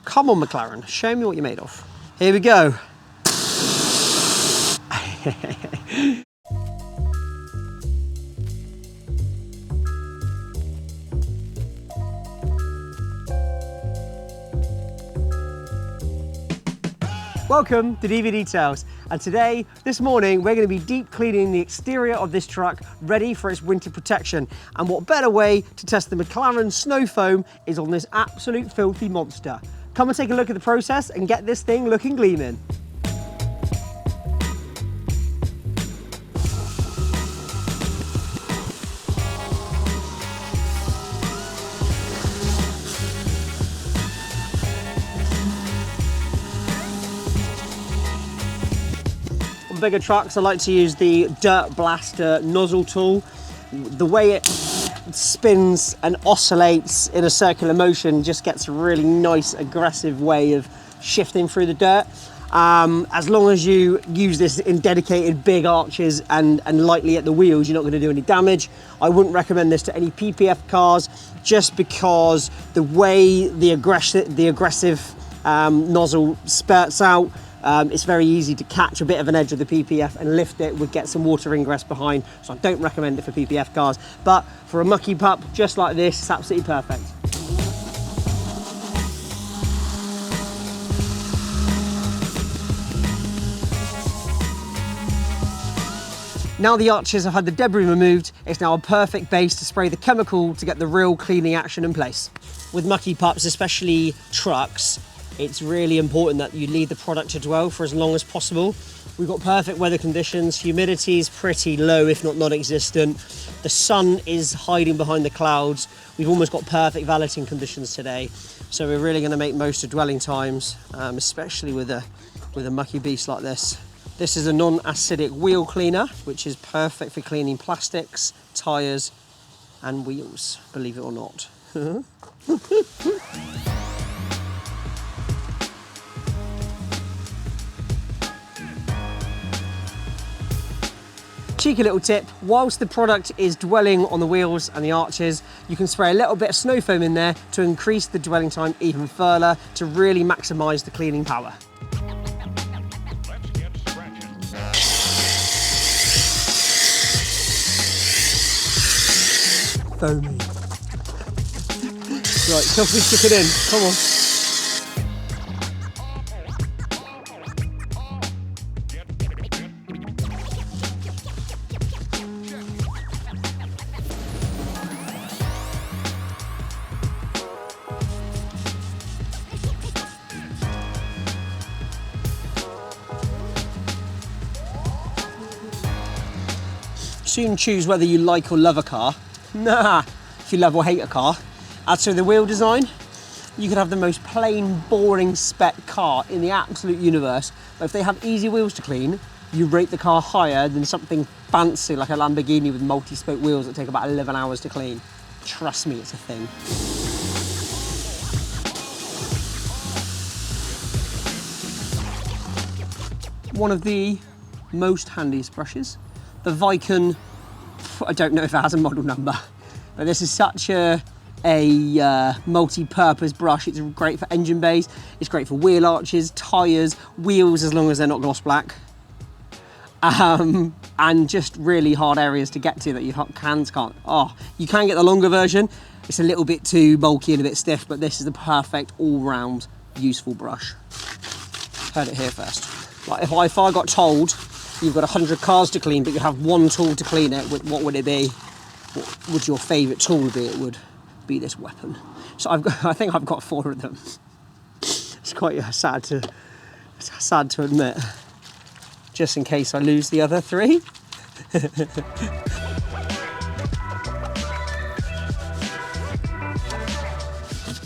Come on, McLaren, show me what you're made of. Here we go. Welcome to DV Details, and this morning, we're going to be deep cleaning the exterior of this truck, ready for its winter protection. And what better way to test the McLaren SnowFoam is on this absolute filthy monster. Come and take a look at the process and get this thing looking gleaming. Bigger trucks, I like to use the Dirt Blaster nozzle tool. The way it spins and oscillates in a circular motion just gets a really nice aggressive way of shifting through the dirt. As long as you use this in dedicated big arches and lightly at the wheels, you're not going to do any damage. I wouldn't recommend this to any PPF cars just because the way the aggressive nozzle spurts out, it's very easy to catch a bit of an edge of the PPF and lift it, would get some water ingress behind, so I don't recommend it for PPF cars. But for a mucky pup just like this, it's absolutely perfect. Now the arches have had the debris removed, it's now a perfect base to spray the chemical to get the real cleaning action in place. With mucky pups, especially trucks, it's really important that you leave the product to dwell for as long as possible. We've got perfect weather conditions, humidity is pretty low, if not non-existent. The sun is hiding behind the clouds. We've almost got perfect valeting conditions today. So we're really gonna make most of dwelling times, especially with a mucky beast like this. This is a non-acidic wheel cleaner, which is perfect for cleaning plastics, tires, and wheels, believe it or not. Cheeky little tip, whilst the product is dwelling on the wheels and the arches, you can spray a little bit of SnowFoam in there to increase the dwelling time even further to really maximise the cleaning power. Foamy. Right, Tuffy, stick it in, come on. Soon choose whether you like or love a car. Nah, if you love or hate a car. As for the wheel design, you could have the most plain, boring spec car in the absolute universe, but if they have easy wheels to clean, you rate the car higher than something fancy like a Lamborghini with multi-spoke wheels that take about 11 hours to clean. Trust me, it's a thing. One of the most handiest brushes, the Vicon, I don't know if it has a model number, but this is such a multi-purpose brush. It's great for engine bays, it's great for wheel arches, tyres, wheels as long as they're not gloss black, and just really hard areas to get to that your hands can't. Oh, you can get the longer version, it's a little bit too bulky and a bit stiff, but this is the perfect all-round useful brush. Heard it here first. Like if I got told you've got 100 cars to clean, but you have one tool to clean it, what would it be? What would your favourite tool be? It would be this weapon. So I think I've got 4 of them. It's quite sad to admit, just in case I lose the other 3. I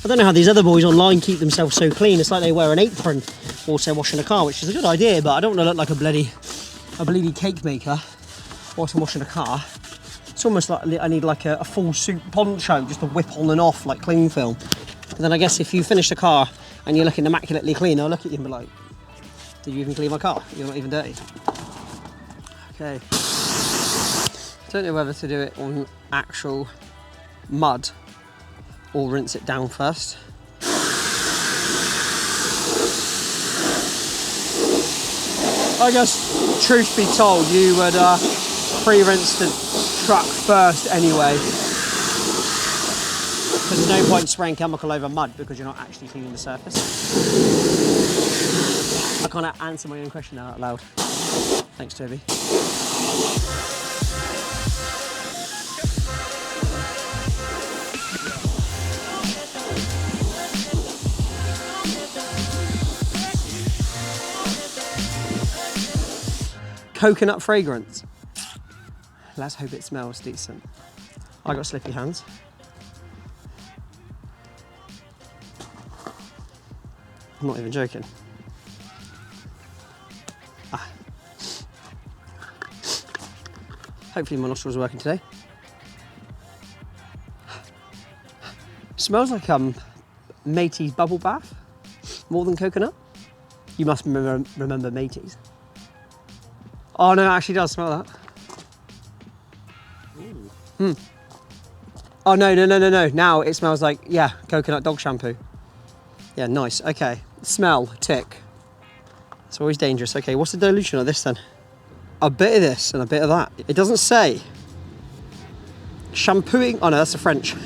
don't know how these other boys online keep themselves so clean. It's like they wear an apron whilst they're washing a car, which is a good idea, but I don't want to look like a bleedy cake maker whilst I'm washing a car. It's almost like I need like a full suit poncho just to whip on and off like cling film. But then I guess if you finish the car and you're looking immaculately clean, I'll look at you and be like, did you even clean my car? You're not even dirty. Okay. Don't know whether to do it on actual mud or rinse it down first. I guess, truth be told, you would pre-rinse the truck first anyway. Because there's no point spraying chemical over mud because you're not actually cleaning the surface. I can't answer my own question now out loud. Thanks, Toby. Coconut fragrance. Let's hope it smells decent. I got slippy hands. I'm not even joking. Hopefully my nostrils are working today. Smells like Matey's bubble bath, more than coconut. You must remember Matey's. Oh no, it actually does smell that. Oh no. Now it smells like, yeah, coconut dog shampoo. Yeah, nice. Okay, smell, tick. It's always dangerous. Okay, what's the dilution of this then? A bit of this and a bit of that. It doesn't say. Shampooing, oh no, that's the French.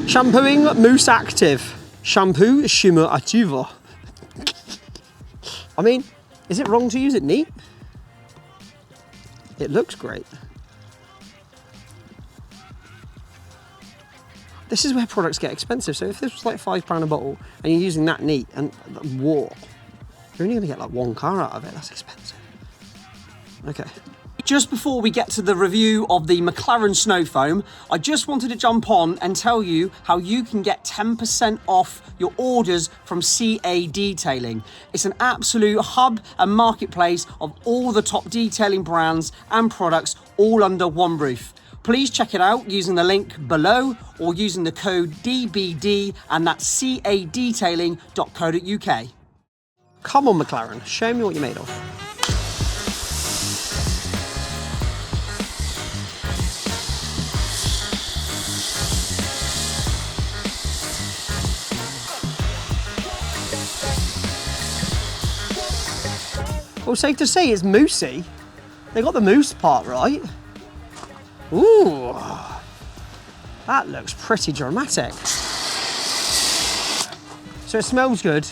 Shampooing mousse active. Shampoo shimmer active. I mean, is it wrong to use it neat? It looks great. This is where products get expensive. So if this was like £5 a bottle and you're using that neat and war, you're only gonna get like one car out of it. That's expensive. Okay. Just before we get to the review of the McLaren SnowFoam, I just wanted to jump on and tell you how you can get 10% off your orders from CA Detailing. It's an absolute hub and marketplace of all the top detailing brands and products all under one roof. Please check it out using the link below or using the code DBD, and that's cadetailing.co.uk. Come on, McLaren, show me what you're made of. Well, safe to say it's moussey. They got the mousse part right. Ooh, that looks pretty dramatic. So it smells good,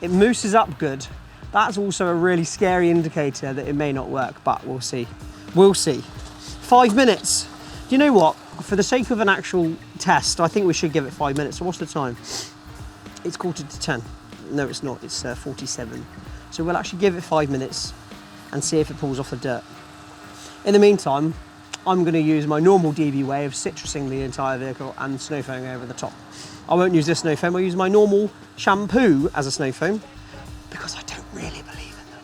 it mousses up good. That's also a really scary indicator that it may not work, but we'll see. We'll see. 5 minutes. Do you know what? For the sake of an actual test, I think we should give it 5 minutes. So what's the time? It's 9:45. No, it's not, it's 47. So we'll actually give it 5 minutes and see if it pulls off the dirt. In the meantime, I'm going to use my normal DB way of citrusing the entire vehicle and snowfoaming over the top. I won't use this snowfoam, I'll use my normal shampoo as a snowfoam because I don't really believe in them.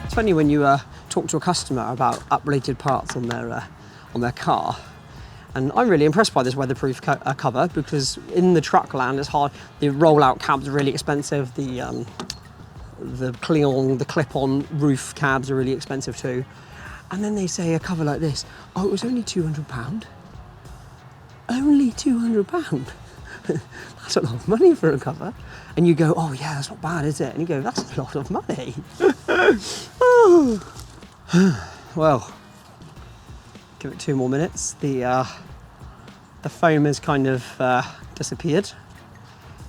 It's funny when you talk to a customer about uprated parts on their car. And I'm really impressed by this weatherproof cover because in the truck land it's hard. The rollout cabs are really expensive. The clip-on roof cabs are really expensive too. And then they say a cover like this, oh, it was only £200. Only £200? That's a lot of money for a cover. And you go, oh yeah, that's not bad, is it? And you go, that's a lot of money. Oh. Well, give it 2 more minutes. The foam has kind of disappeared.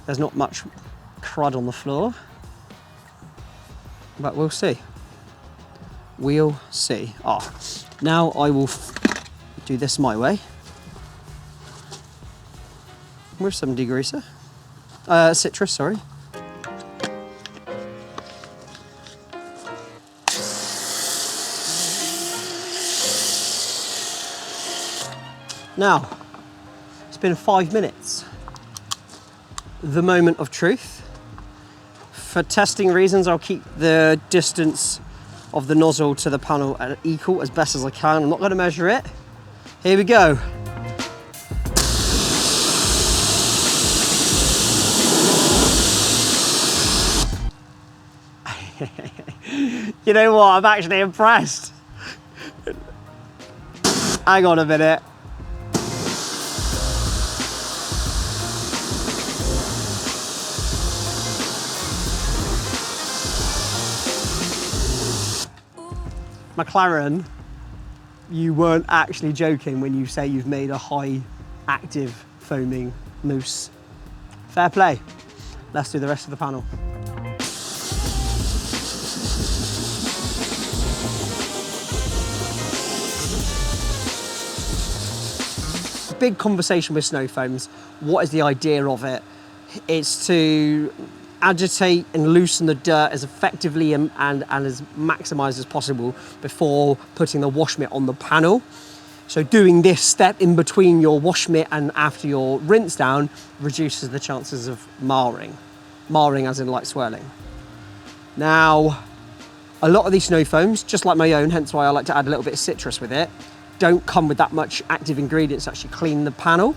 There's not much crud on the floor, but we'll see. We'll see. Now I will do this my way with some degreaser, citrus, sorry. Now, it's been 5 minutes. The moment of truth. For testing reasons, I'll keep the distance of the nozzle to the panel equal as best as I can. I'm not going to measure it. Here we go. You know what? I'm actually impressed. Hang on a minute. McLaren, you weren't actually joking when you say you've made a high active foaming mousse. Fair play. Let's do the rest of the panel. Big conversation with SnowFoams. What is the idea of it? It's to agitate and loosen the dirt as effectively and as maximised as possible before putting the wash mitt on the panel. So doing this step in between your wash mitt and after your rinse down reduces the chances of marring. Marring as in like swirling. Now, a lot of these SnowFoams, just like my own, hence why I like to add a little bit of citrus with it, don't come with that much active ingredients to actually clean the panel.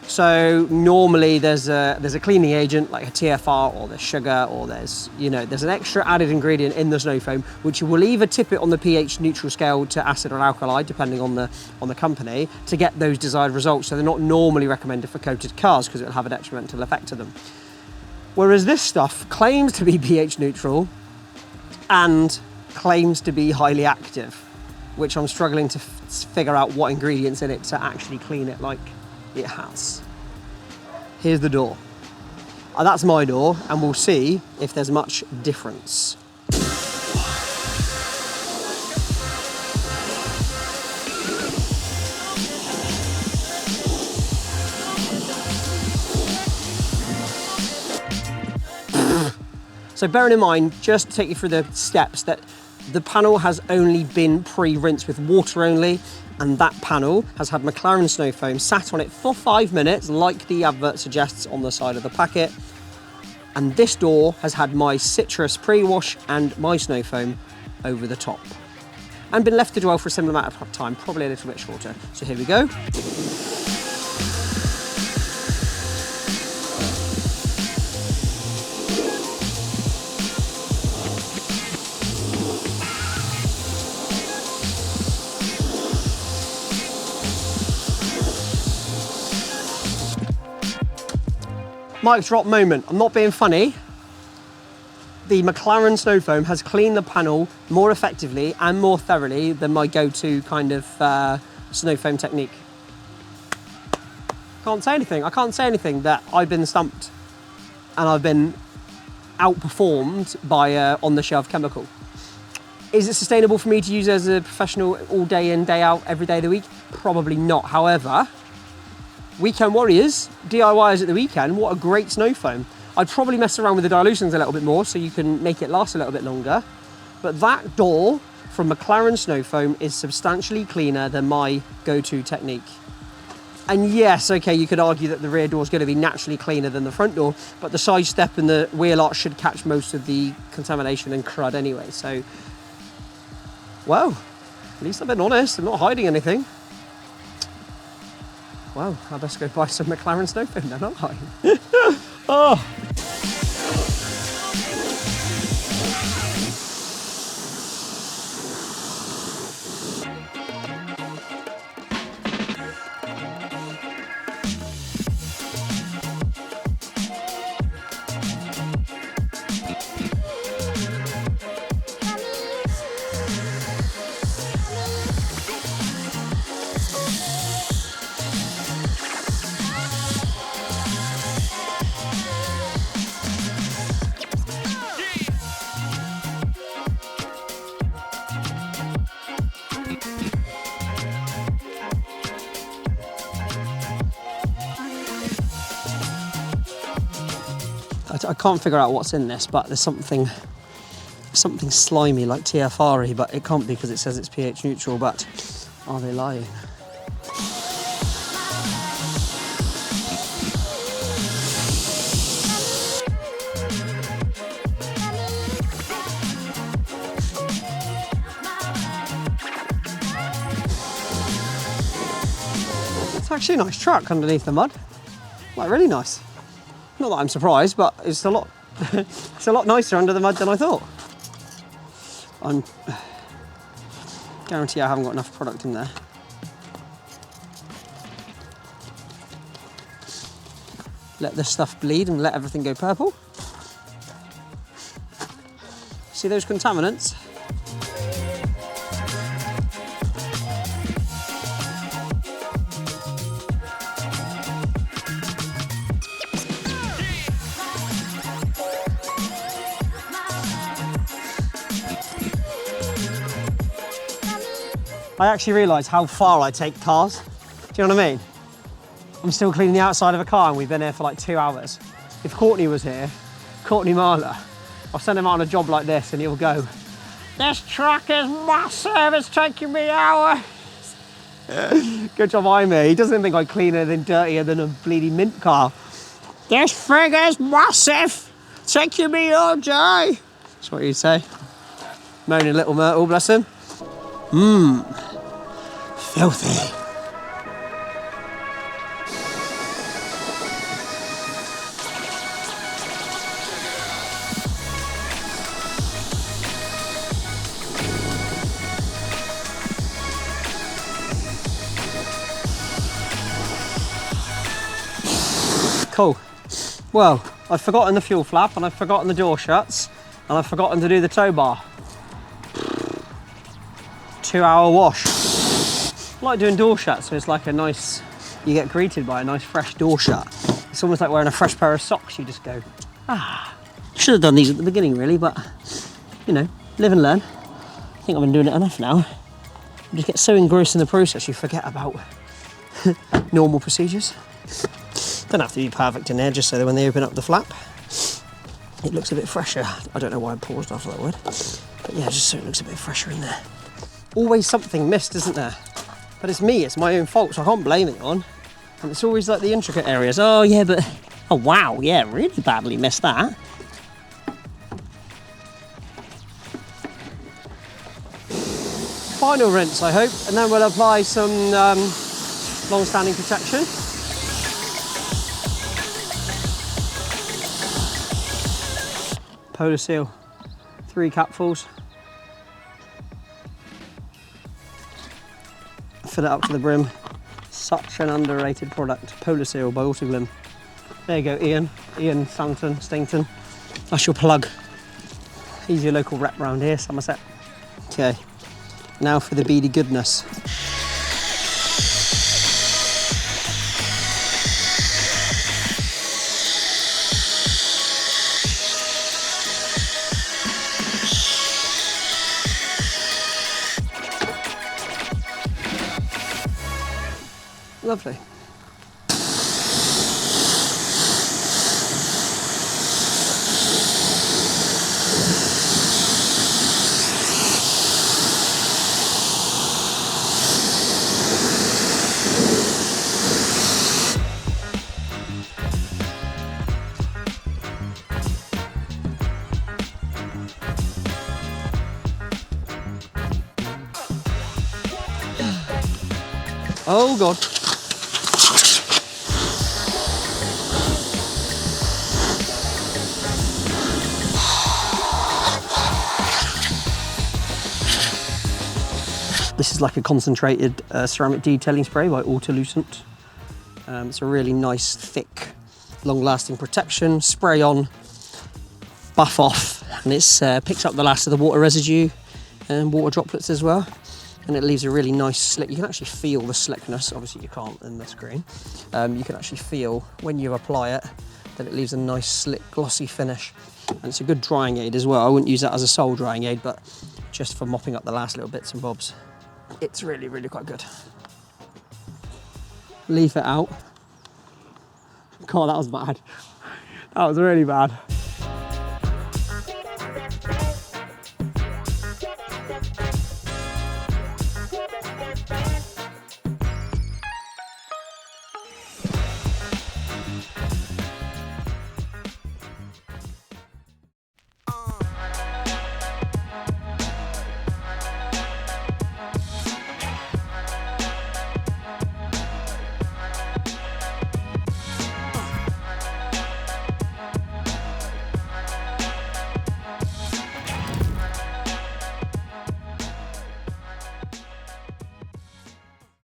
So normally there's a cleaning agent like a TFR or there's sugar or there's an extra added ingredient in the SnowFoam which will either tip it on the pH neutral scale to acid or alkali depending on the company to get those desired results. So they're not normally recommended for coated cars because it'll have a detrimental effect to them. Whereas this stuff claims to be pH neutral and claims to be highly active, which I'm struggling to figure out what ingredients in it to actually clean it like it has. Here's the door. That's my door, and we'll see if there's much difference. So bearing in mind, just to take you through the steps, that the panel has only been pre-rinsed with water only, and that panel has had McLaren SnowFoam sat on it for 5 minutes, like the advert suggests on the side of the packet. And this door has had my citrus pre-wash and my SnowFoam over the top. And been left to dwell for a similar amount of time, probably a little bit shorter. So here we go. Mic drop moment. I'm not being funny. The McLaren SnowFoam has cleaned the panel more effectively and more thoroughly than my go-to kind of SnowFoam technique. Can't say anything. I can't say anything that I've been stumped and I've been outperformed by on-the-shelf chemical. Is it sustainable for me to use as a professional all day in, day out, every day of the week? Probably not. However, weekend warriors, DIYers at the weekend, what a great SnowFoam. I'd probably mess around with the dilutions a little bit more so you can make it last a little bit longer. But that door from McLaren SnowFoam is substantially cleaner than my go-to technique. And yes, okay, you could argue that the rear door is going to be naturally cleaner than the front door, but the side step and the wheel arch should catch most of the contamination and crud anyway. So, well, at least I've been honest. I'm not hiding anything. Well, I best go buy some McLaren SnowFoam then, aren't I? Oh. I can't figure out what's in this, but there's something slimy like TFR-y, but it can't be because it says it's pH neutral, but are they lying? It's actually a nice truck underneath the mud, like really nice. Not that I'm surprised, but it's a lot nicer under the mud than I thought. I guarantee I haven't got enough product in there. let this stuff bleed and let everything go purple. See those contaminants? I actually realise how far I take cars. Do you know what I mean? I'm still cleaning the outside of a car and we've been here for like 2 hours. If Courtney was here, Courtney Marler, I'll send him out on a job like this and he'll go, "This truck is massive, it's taking me hours." Good job I'm here. He doesn't think I'm cleaner than dirtier than a bleeding mint car. "This thing is massive, taking me all day." That's what he'd say. Moaning little Myrtle, bless him. Filthy. Cool. Well, I've forgotten the fuel flap and I've forgotten the door shuts and I've forgotten to do the tow bar. 2 hour wash. I like doing door shuts, so it's like a nice, you get greeted by a nice fresh door shut. It's almost like wearing a fresh pair of socks. You just go, ah. Should have done these at the beginning really, but you know, live and learn. I think I've been doing it enough now. You just get so engrossed in the process you forget about normal procedures. Don't have to be perfect in there, just so that when they open up the flap, it looks a bit fresher. I don't know why I paused after that word, but yeah, just so it looks a bit fresher in there. Always something missed, isn't there? But it's me, it's my own fault, so I can't blame it on. And it's always like the intricate areas. Oh yeah, but, oh wow, yeah, really badly missed that. Final rinse, I hope, and then we'll apply some long-standing protection. Polar Seal, 3 capfuls. Fill it up to the brim. Such an underrated product. Polar Seal by Autoglym. There you go, Ian Stainton. That's your plug. He's your local rep round here, Somerset. Okay, now for the beady goodness. Lovely. Oh God. This is like a concentrated ceramic detailing spray by Autolucent. It's a really nice, thick, long-lasting protection. Spray on, buff off, and it picks up the last of the water residue and water droplets as well. And it leaves a really nice slick. You can actually feel the slickness. Obviously, you can't in the screen. You can actually feel when you apply it that it leaves a nice, slick, glossy finish. And it's a good drying aid as well. I wouldn't use that as a sole drying aid, but just for mopping up the last little bits and bobs. It's really, really quite good. Leave it out. God, that was bad. That was really bad.